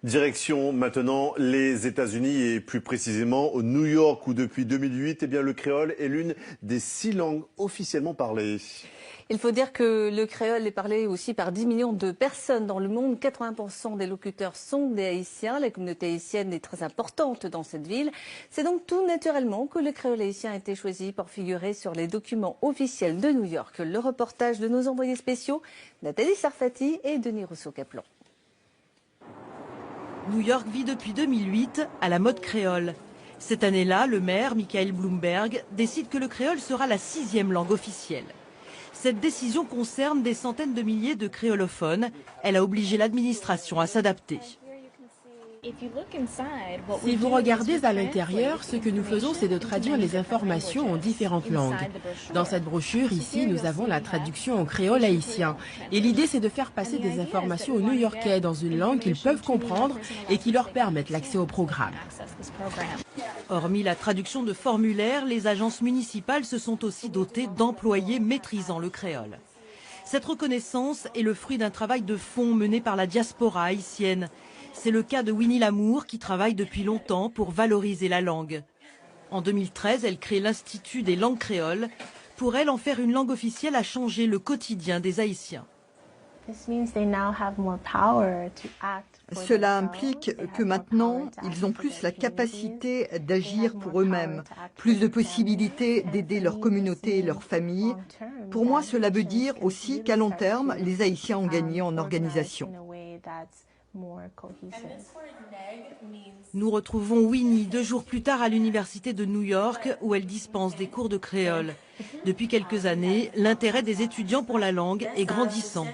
Direction maintenant les États-Unis et plus précisément au New York où depuis 2008, le créole est l'une des 6 langues officiellement parlées. Il faut dire que le créole est parlé aussi par 10 millions de personnes dans le monde. 80% des locuteurs sont des Haïtiens. La communauté haïtienne est très importante dans cette ville. C'est donc tout naturellement que le créole haïtien a été choisi pour figurer sur les documents officiels de New York. Le reportage de nos envoyés spéciaux, Nathalie Sarfati et Denis Rousseau-Caplan. New York vit depuis 2008 à la mode créole. Cette année-là, le maire, Michael Bloomberg, décide que le créole sera la 6e langue officielle. Cette décision concerne des centaines de milliers de créolophones. Elle a obligé l'administration à s'adapter. Si vous regardez à l'intérieur, ce que nous faisons, c'est de traduire les informations en différentes langues. Dans cette brochure, ici, nous avons la traduction en créole haïtien. Et l'idée, c'est de faire passer des informations aux New-Yorkais dans une langue qu'ils peuvent comprendre et qui leur permettent l'accès au programme. Hormis la traduction de formulaires, les agences municipales se sont aussi dotées d'employés maîtrisant le créole. Cette reconnaissance est le fruit d'un travail de fond mené par la diaspora haïtienne. C'est le cas de Winnie Lamour qui travaille depuis longtemps pour valoriser la langue. En 2013, elle crée l'Institut des langues créoles. Pour elle, en faire une langue officielle a changé le quotidien des Haïtiens. Cela implique que maintenant, ils ont plus la capacité d'agir pour eux-mêmes, plus de possibilités d'aider leur communauté et leur famille. Pour moi, cela veut dire aussi qu'à long terme, les Haïtiens ont gagné en organisation. Nous retrouvons Winnie 2 jours plus tard à l'université de New York où elle dispense des cours de créole. Depuis quelques années, l'intérêt des étudiants pour la langue est grandissant.